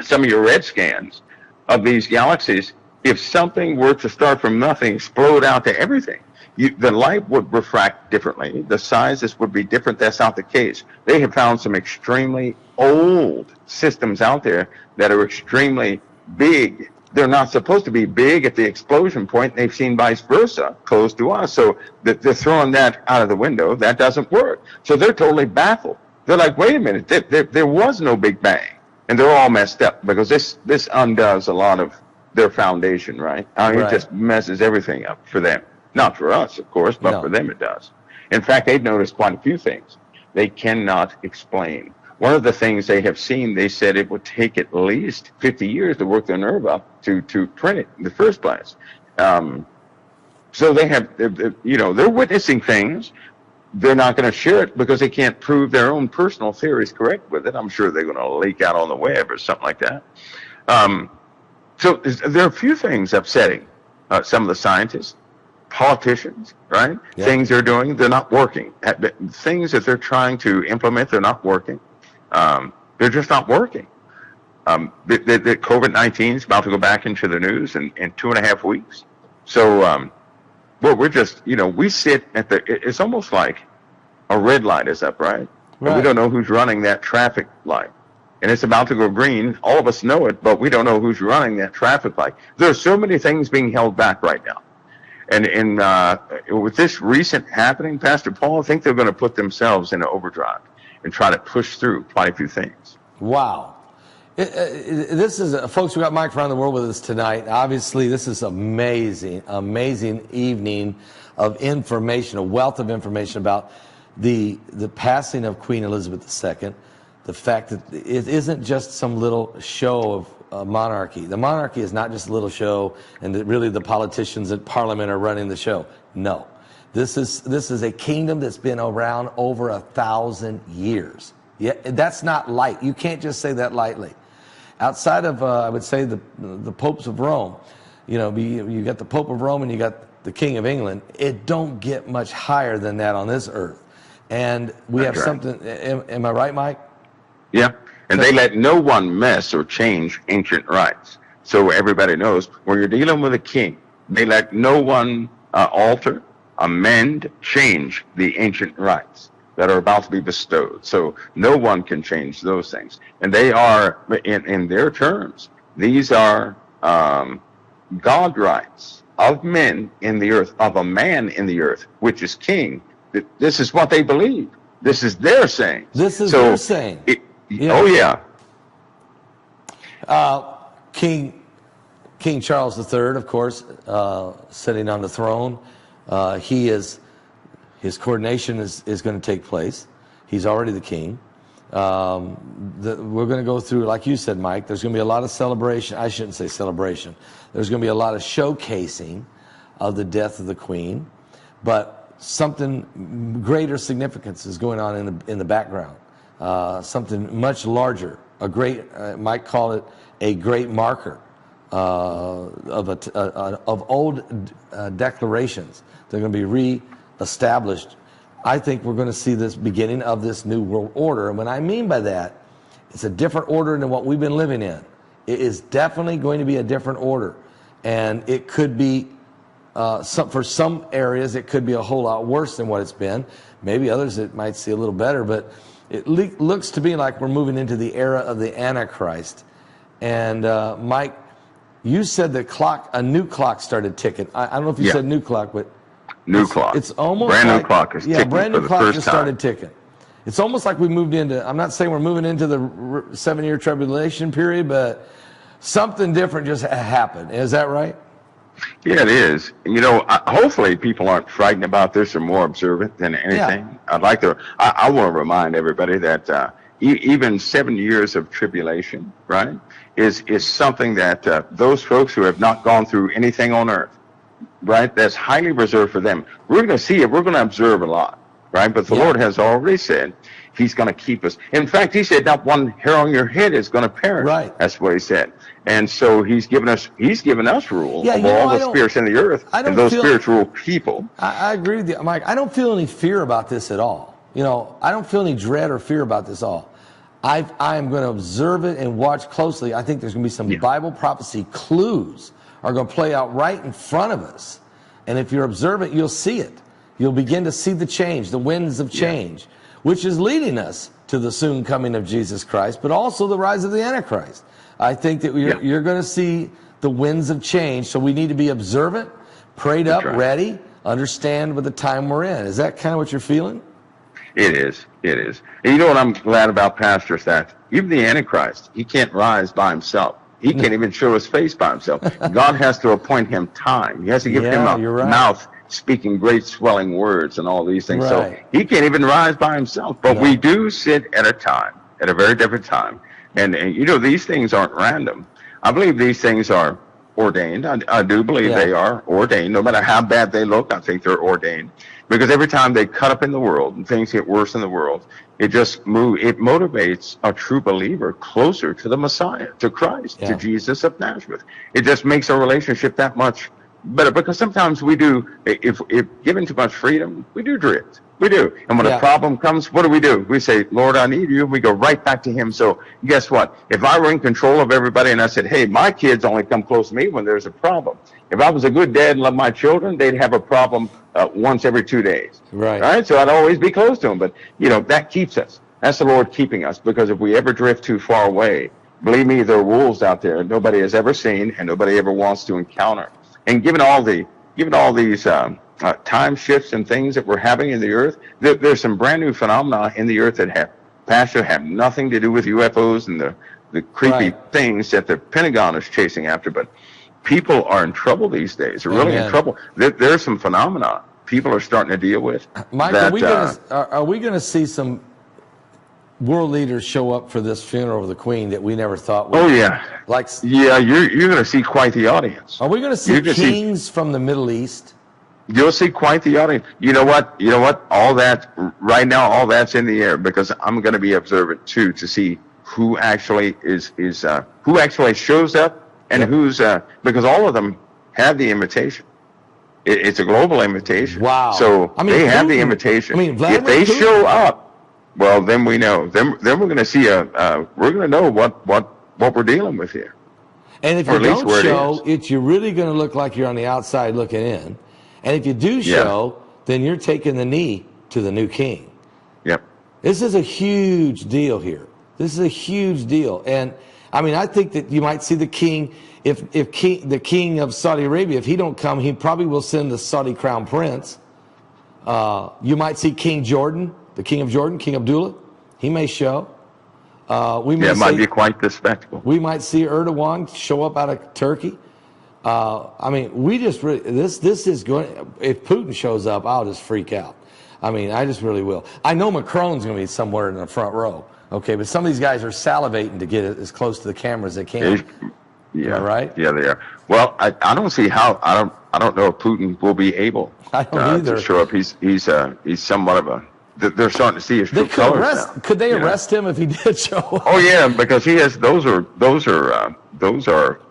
some of your red scans of these galaxies, if something were to start from nothing, explode out to everything, the light would refract differently. The sizes would be different. That's not the case. They have found some extremely old systems out there that are extremely big. They're not supposed to be big at the explosion point. They've seen vice versa close to us. So they're throwing that out of the window. That doesn't work. So they're totally baffled. They're like, wait a minute, there was no Big Bang. And they're all messed up because this undoes a lot of their foundation, right? It just messes everything up for them. Not for us, of course, but for them it does. In fact, they've noticed quite a few things they cannot explain. One of the things they have seen, they said it would take at least 50 years to work their nerve up to print it in the first place. So they have, they're witnessing things. They're not going to share it because they can't prove their own personal theories correct with it. I'm sure they're going to leak out on the web or something like that. So there are a few things upsetting some of the scientists, politicians, right? Yeah. Things they're doing, they're not working. Things that they're trying to implement, they're not working. They're just not working. The COVID-19 is about to go back into the news in 2.5 weeks. So, well, we're just, we sit at it's almost like a red light is up, right? Right. And we don't know who's running that traffic light. And it's about to go green. All of us know it, but we don't know who's running that traffic light. There are so many things being held back right now. And with this recent happening, Pastor Paul, I think they're going to put themselves in an overdrive and try to push through quite a few things. Wow. This is, folks, we got Mike around the world with us tonight. Obviously, this is amazing evening of information, a wealth of information about the passing of Queen Elizabeth II, the fact that it isn't just some little show of monarchy. The monarchy is not just a little show, and that really the politicians at Parliament are running the show. No, this is a kingdom that's been around over 1,000 years. Yeah, that's not light. You can't just say that lightly. Outside of, I would say, the popes of Rome, you got the Pope of Rome and you got the King of England. It don't get much higher than that on this earth. And we have something, am I right, Mike? Yeah, and they let no one mess or change ancient rites. So everybody knows when you're dealing with a king, they let no one alter, amend, change the ancient rites that are about to be bestowed. So no one can change those things. And they are, in their terms, these are God rights of men in the earth, of a man in the earth, which is king. This is what they believe. This is their saying. This is their saying. Oh, yeah. King Charles III, of course, sitting on the throne. His coronation is going to take place. He's already the king. We're going to go through, like you said, Mike, there's going to be a lot of celebration. I shouldn't say celebration. There's going to be a lot of showcasing of the death of the queen. But something greater significance is going on in the background. Something much larger. A great, might call it a great marker of old declarations. They're going to be re-established. I think we're going to see this beginning of this new world order. And what I mean by that, it's a different order than what we've been living in. It is definitely going to be a different order. And it could be, for some areas, it could be a whole lot worse than what it's been. Maybe others it might see a little better, but it looks to me like we're moving into the era of the Antichrist. And Mike, you said a new clock started ticking. I don't know if you said new clock, but new clock. It's almost brand like, new clock is ticking brand new for the clock first just time. started ticking. It's almost like we moved into, I'm not saying we're moving into the 7-year tribulation period, but something different just happened. Is that right? Yeah, it is. Hopefully people aren't frightened about this or more observant than anything. Yeah. I want to remind everybody that even 7 years of tribulation, right, is something that those folks who have not gone through anything on earth, right, that's highly reserved for them. We're going to see it. We're going to observe a lot, right? But the Lord has already said he's going to keep us. In fact, he said not one hair on your head is going to perish. Right. That's what he said. And so he's given us rule over all the spirits in the earth and those spiritual people. I agree with you, Mike. I don't feel any fear about this at all. I don't feel any dread or fear about this at all. I am going to observe it and watch closely. I think there's going to be some Bible prophecy clues are going to play out right in front of us. And if you're observant, you'll see it. You'll begin to see the change, the winds of change, which is leading us to the soon coming of Jesus Christ, but also the rise of the Antichrist. I think that you're going to see the winds of change, so we need to be observant, prayed up, ready, understand what the time we're in. Is that kind of what you're feeling? It is. It is. And you know what I'm glad about, Pastor, is that even the Antichrist, he can't rise by himself. He can't even show his face by himself. God has to appoint him time. He has to give him a mouth speaking great swelling words and all these things. So he can't even rise by himself. But we do sit at a very different time. And these things aren't random. I believe these things are ordained. I do believe Yeah. they are ordained. No matter how bad they look, I think they're ordained. Because every time they cut up in the world and things get worse in the world, it motivates a true believer closer to the Messiah, to Christ, Yeah. to Jesus of Nazareth. It just makes our relationship that much better, because sometimes we do, if given too much freedom, we do drift. We do. And when Yeah. a problem comes, what do? We say, Lord, I need you. We go right back to him. So guess what? If I were in control of everybody and I said, hey, my kids only come close to me when there's a problem. If I was a good dad and loved my children, they'd have a problem once every 2 days. Right. Right? So I'd always be close to them. But, that keeps us. That's the Lord keeping us, because if we ever drift too far away, believe me, there are wolves out there nobody has ever seen and nobody ever wants to encounter. And given all these time shifts and things that we're having in the earth, there's some brand new phenomena in the earth that have nothing to do with UFOs and the creepy things that the Pentagon is chasing after. But people are in trouble these days. They're really in trouble. There's some phenomena people are starting to deal with. Mike, are we going to see some world leaders show up for this funeral of the Queen that we never thought would? Oh yeah, you're going to see quite the audience. Are we going to see kings from the Middle East? You'll see quite the audience. You know what? All that's in the air, because I'm going to be observant too, to see who actually who actually shows up and who's because all of them have the invitation. It's a global invitation. Wow. So they have the invitation. If they show up, well, then we know. Then we're going to see we're going to know what we're dealing with here. And if you don't show, you're really going to look like you're on the outside looking in. And if you do show, then you're taking the knee to the new king. Yep. This is a huge deal here. This is a huge deal. And I think that you might see the king, the king of Saudi Arabia, if he don't come, he probably will send the Saudi crown prince. You might see King Jordan, the king of Jordan, King Abdullah. He may show. It might be quite the spectacle. We might see Erdogan show up out of Turkey. We just really, this is going, if Putin shows up, I'll just freak out. I just really will. I know Macron's going to be somewhere in the front row. Okay, but some of these guys are salivating to get it as close to the camera as they can. Yeah, right. Yeah, they are. Well, I don't see how. I don't know if Putin will be able to show up. He's somewhat of a. They're starting to see his true colors now. Could they arrest him if he did show up? Oh yeah, because he has. Those are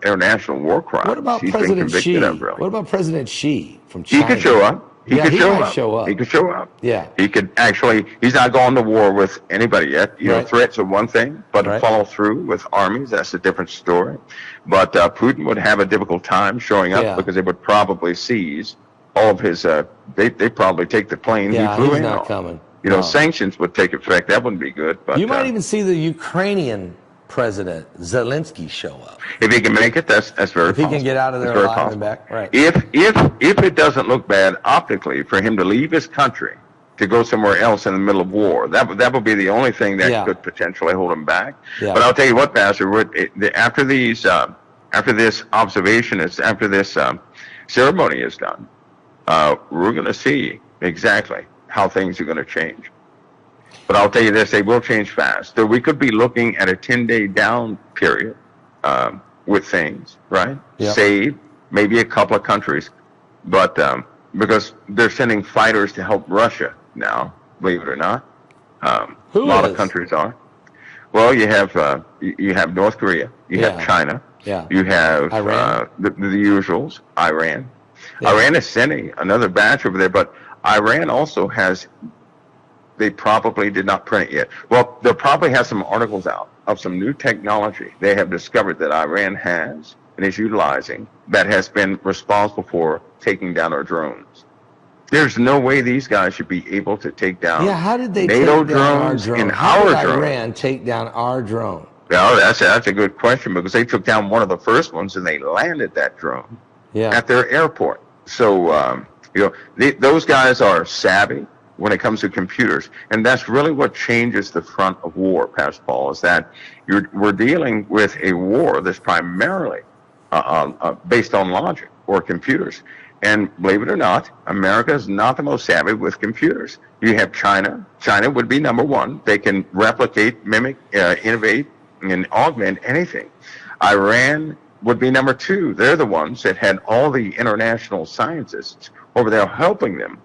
international war crimes. What about President Xi? What about President Xi from China? He could show up. He could show up. He could show up. Yeah. He could actually. He's not gone to war with anybody yet. Threats are one thing, but to follow through with armies, that's a different story. But Putin would have a difficult time showing up because they would probably seize all of his. They probably take the plane he flew he's in not on. coming. Sanctions would take effect. That wouldn't be good. But you might even see the Ukrainian President Zelensky show up. If he can make it, that's very possible. If he can get out of there alive and back, right. If it doesn't look bad optically for him to leave his country to go somewhere else in the middle of war, that would be the only thing that could potentially hold him back. Yeah. But I'll tell you what, Pastor, after this observation, after this ceremony is done, we're going to see exactly how things are going to change. But I'll tell you this, they will change fast. So we could be looking at a 10-day down period with things, right? Yep. Save maybe a couple of countries. But because they're sending fighters to help Russia now, believe it or not. A lot of countries are. Well, you have North Korea. You have China. Yeah. You have Iran. The usuals, Iran. Yeah. Iran is sending another batch over there, but Iran also has, they probably did not print it yet. Well, they'll probably have some articles out of some new technology they have discovered that Iran has and is utilizing that has been responsible for taking down our drones. There's no way these guys should be able to take down how did they NATO take down our drones drone? and How our did drones. Iran take down our drone? Well, that's a good question, because they took down one of the first ones and they landed that drone at their airport. So, those guys are savvy when it comes to computers. And that's really what changes the front of war, Pastor Paul, is that we're dealing with a war that's primarily based on logic or computers. And believe it or not, America is not the most savvy with computers. You have China. China would be number one. They can replicate, mimic, innovate, and augment anything. Iran would be number two. They're the ones that had all the international scientists over there helping them.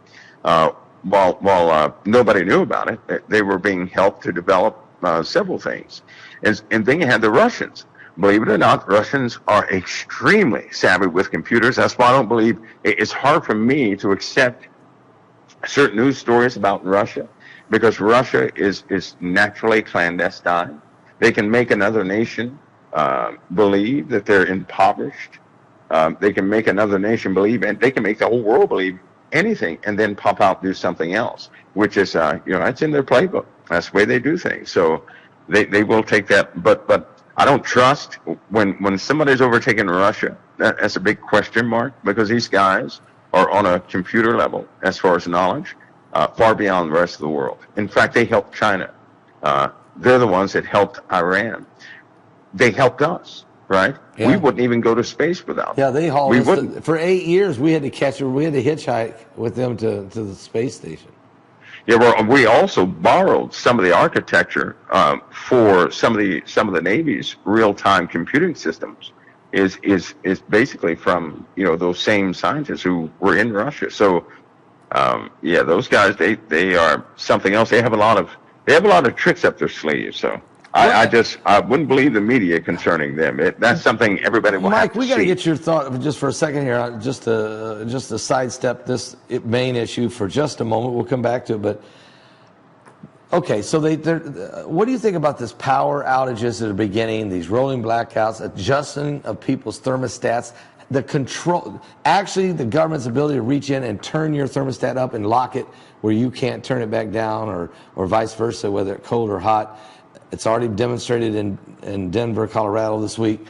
While nobody knew about it, they were being helped to develop several things. And then you had the Russians. Believe it or not, Russians are extremely savvy with computers. That's why I don't believe it's hard for me to accept certain news stories about Russia, because Russia is naturally clandestine. They can make another nation believe that they're impoverished. They can make another nation believe, and they can make the whole world believe anything, and then pop out and do something else, which is, that's in their playbook. That's the way they do things. So they will take that, but I don't trust when somebody's overtaken Russia. That's a big question mark, because these guys are on a computer level, as far as knowledge, far beyond the rest of the world. In fact, they helped China. They're the ones that helped Iran. They helped us, right? Yeah. We wouldn't even go to space without them. Yeah, they hauled us for 8 years. We had to hitchhike with them to the space station. Yeah, well, we also borrowed some of the architecture for some of the Navy's real-time computing systems. Is basically from those same scientists who were in Russia. So those guys they are something else. They have a lot of tricks up their sleeves. So I wouldn't believe the media concerning them. That's something everybody will have to see. Mike, we got to get your thought just for a second here, just to sidestep this main issue for just a moment. We'll come back to it, but okay. So what do you think about this power outages at the beginning? These rolling blackouts, adjusting of people's thermostats, the control. Actually, the government's ability to reach in and turn your thermostat up and lock it where you can't turn it back down, or vice versa, whether it's cold or hot. It's already demonstrated in Denver, Colorado this week.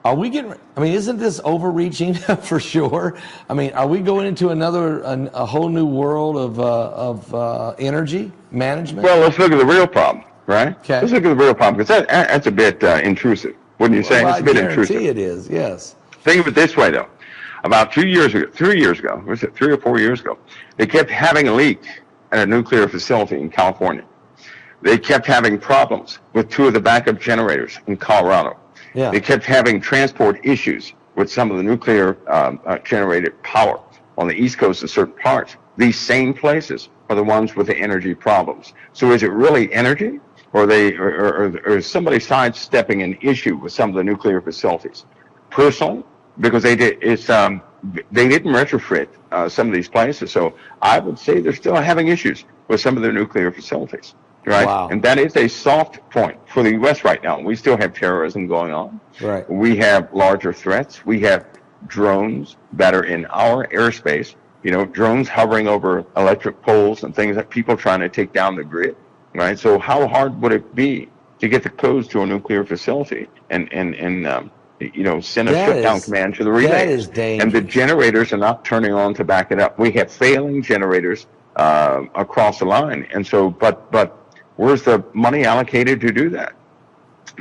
Are we isn't this overreaching for sure? I mean, are we going into a whole new world of energy management? Well, let's look at the real problem, right? Okay. Let's look at the real problem, because that's a bit intrusive, wouldn't you say? Well, it's a bit intrusive. I guarantee it is, yes. Think of it this way, though. About 3 years ago, was it 3 or 4 years ago, they kept having a leak at a nuclear facility in California. They kept having problems with 2 of the backup generators in Colorado. Yeah. They kept having transport issues with some of the nuclear generated power on the East Coast in certain parts. These same places are the ones with the energy problems. So is it really energy, or is somebody sidestepping an issue with some of the nuclear facilities? Personally, because they didn't retrofit some of these places, so I would say they're still having issues with some of their nuclear facilities. Right, wow. And that is a soft point for the U.S. right now. We still have terrorism going on. Right. We have larger threats. We have drones that are in our airspace. Drones hovering over electric poles and things that people trying to take down the grid. Right. So how hard would it be to get the codes to a nuclear facility and send a shutdown command to the relays? That is dangerous. And the generators are not turning on to back it up. We have failing generators across the line, and so but. Where's the money allocated to do that?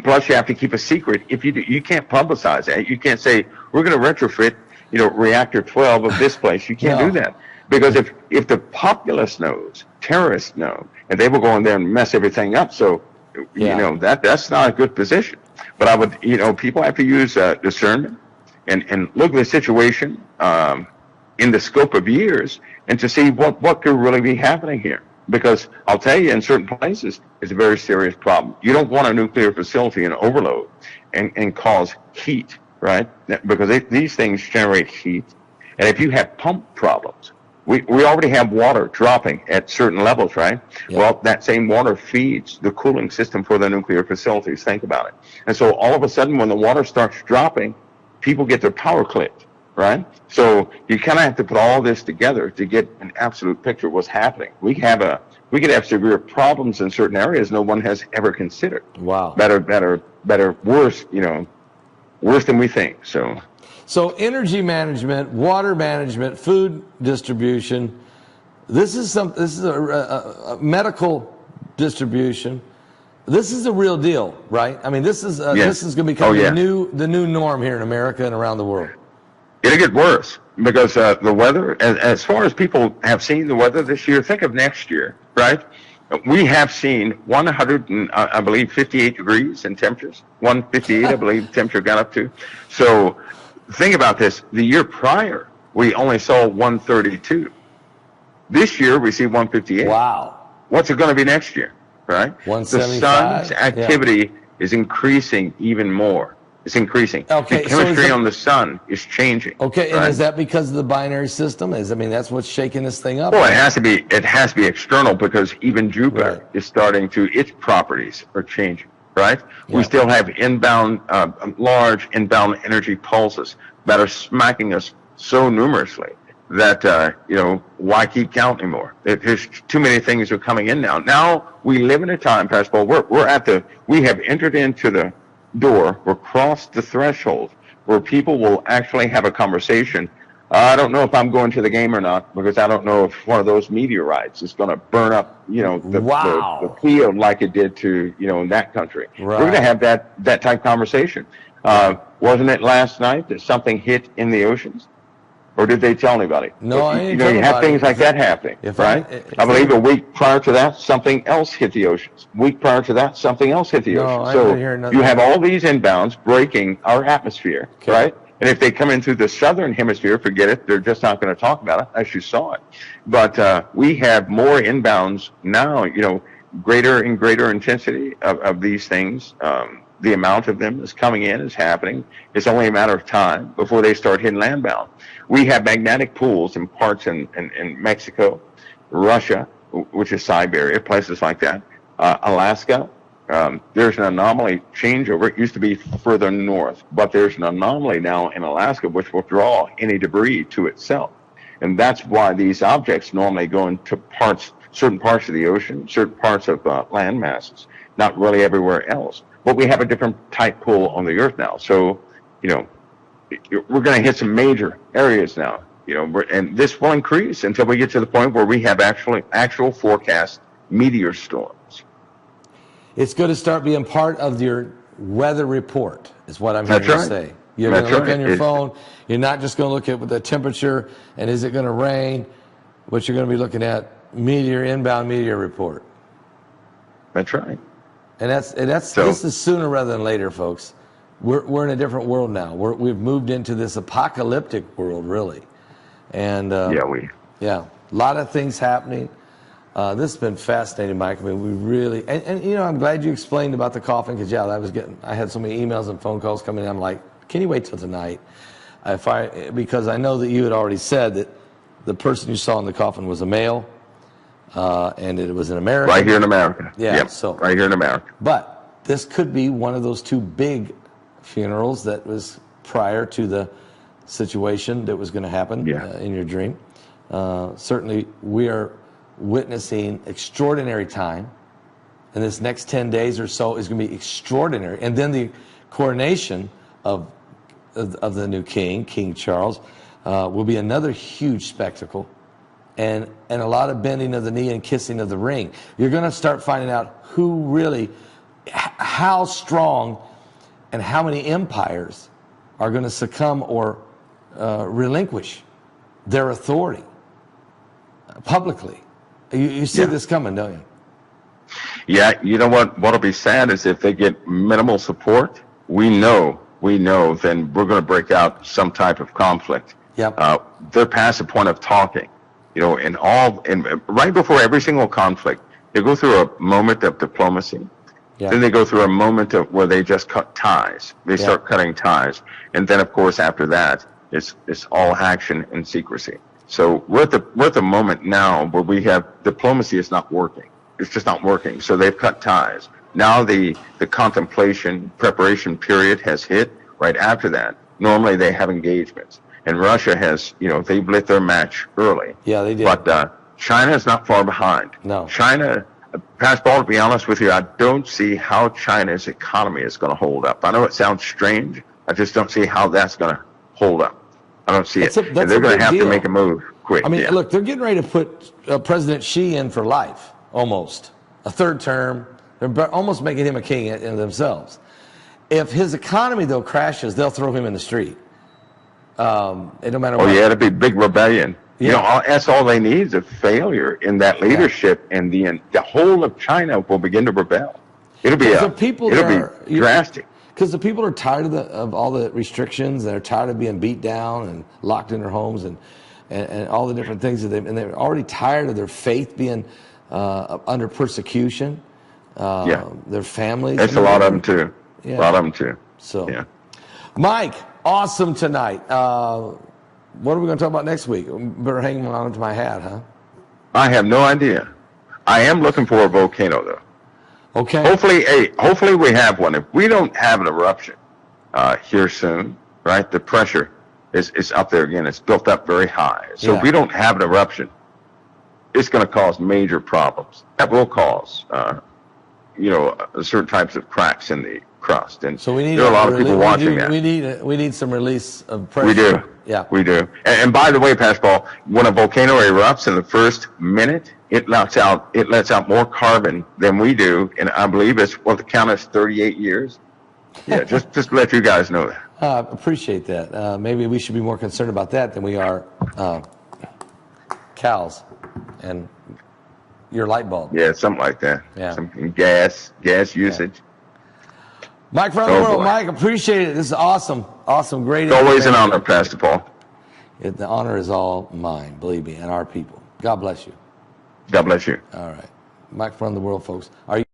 Plus, you have to keep a secret. If you can't publicize that. You can't say we're going to retrofit, reactor 12 of this place. You can't do that, because if the populace knows, terrorists know, and they will go in there and mess everything up. So, that's not a good position. But I would, people have to use discernment and look at the situation in the scope of years, and to see what could really be happening here. Because I'll tell you, in certain places, it's a very serious problem. You don't want a nuclear facility in overload and cause heat, right? Because these things generate heat. And if you have pump problems, we already have water dropping at certain levels, right? Yep. Well, that same water feeds the cooling system for the nuclear facilities. Think about it. And so all of a sudden, when the water starts dropping, people get their power clipped, right? So you kind of have to put all this together to get an absolute picture of what's happening. We could have severe problems in certain areas no one has ever considered. Wow. Better, worse, worse than we think. So energy management, water management, food distribution. This is a medical distribution. This is the real deal, right? I mean, this is going to become the new norm here in America and around the world. It'll get worse, because the weather, as far as people have seen the weather this year, think of next year, right? We have seen 100, and, I believe, 58 degrees in temperatures. 158, I believe, temperature got up to. So think about this. The year prior, we only saw 132. This year, we see 158. Wow. What's it going to be next year, right? 175. The sun's activity is increasing even more. It's increasing. Okay, the chemistry so on the sun is changing. Okay, right? and is that because of the binary system? That's what's shaking this thing up? Well, it has to be. It has to be external because even Jupiter is starting to. Its properties are changing. Right. Yeah. We still have inbound, large inbound energy pulses that are smacking us so numerously that why keep counting more? There's too many things are coming in now. Now we live in a time, Pastor Paul. We have entered into the door or crossed the threshold where people will actually have a conversation. I don't know if I'm going to the game or not because I don't know if one of those meteorites is going to burn up, the field like it did to, in that country. Right. We're going to have that type of conversation. Wasn't it last night that something hit in the oceans? Or did they tell anybody? No, I didn't. You have things like that happening, right? I believe a week prior to that, something else hit the oceans. Week prior to that, something else hit the oceans. So you have all these inbounds breaking our atmosphere, right? And if they come in through the southern hemisphere, forget it. They're just not going to talk about it, as you saw it. But we have more inbounds now, greater and greater intensity of these things. The amount of them is coming in, is happening. It's only a matter of time before they start hitting landbound. We have magnetic pools in parts in Mexico, Russia, which is Siberia, places like that, Alaska. There's an anomaly changeover. It used to be further north, but there's an anomaly now in Alaska which will draw any debris to itself. And that's why these objects normally go into certain parts of the ocean, certain parts of land masses, not really everywhere else. But we have a different type pool on the Earth now. So, we're going to hit some major areas now, and this will increase until we get to the point where we have actual forecast meteor storms. It's going to start being part of your weather report, is what I'm hearing you say. You're going to look on your phone. You're not just going to look at the temperature and is it going to rain, but you're going to be looking at inbound meteor report. That's right. And this is sooner rather than later, folks. We're in a different world now. We've moved into this apocalyptic world, really. And a lot of things happening. This has been fascinating, Mike. I mean, we really, and I'm glad you explained about the coffin because I had so many emails and phone calls coming in. I'm like, can you wait till tonight? Because I know that you had already said that the person you saw in the coffin was a male, and it was an American. Right here in America. Yeah. Yep. So right here in America. But this could be one of those two big funerals that was prior to the situation that was going to happen in your dream. Certainly, we are witnessing extraordinary time, and this next 10 days or so is going to be extraordinary. And then the coronation of the new king, King Charles, will be another huge spectacle, and a lot of bending of the knee and kissing of the ring. You're going to start finding out how strong and how many empires are going to succumb or relinquish their authority publicly. You see this coming, don't you? Yeah, you know what'll be sad is if they get minimal support, we know then we're going to break out some type of conflict. Yep. They're past the point of talking, and right before every single conflict, they go through a moment of diplomacy. Yeah. Then they go through a moment where they just cut ties. They start cutting ties. And then, of course, after that, it's all action and secrecy. So we're at the moment now where we have diplomacy is not working. It's just not working. So they've cut ties. Now the contemplation preparation period has hit. Right after that, normally they have engagements. And Russia has, they've lit their match early. Yeah, they did. But China is not far behind. No. China... Pastor Paul, to be honest with you, I don't see how China's economy is going to hold up. I know it sounds strange. I just don't see how that's going to hold up. I don't see it. And they're going to have to make a move quick. I mean, look, they're getting ready to put President Xi in for life, almost. A third term. They're almost making him a king in themselves. If his economy, though, crashes, they'll throw him in the street. It no matter what. Oh, yeah, it'll be big rebellion. You know, that's all they need is a failure in that leadership, and the whole of China will begin to rebel. It'll be drastic. Because the people are tired of all the restrictions. They're tired of being beat down and locked in their homes and all the different things that and they're already tired of their faith being under persecution. Their families. There's a lot of them too. Yeah. A lot of them too. So, Mike, awesome tonight. What are we going to talk about next week? Better hang on to my hat, huh? I have no idea. I am looking for a volcano, though. Okay. Hopefully we have one. If we don't have an eruption here soon, right? The pressure is up there again. It's built up very high. So if we don't have an eruption, it's going to cause major problems. That will cause, certain types of cracks in the crust. And so there are a lot of people watching that. We need some release of pressure. We do. Yeah. We do. And by the way, Pastor Paul, when a volcano erupts in the first minute, it lets out more carbon than we do. And I believe the count is 38 years. Yeah, just to let you guys know that. Appreciate that. Maybe we should be more concerned about that than we are cows and your light bulb. Yeah, something like that. Yeah. Some gas usage. Yeah. Mike from the world, Mike, appreciate it. This is awesome. Awesome, great. It's always an honor, Pastor Paul. The honor is all mine, believe me, and our people. God bless you. God bless you. All right. Mike from the world, folks. Are you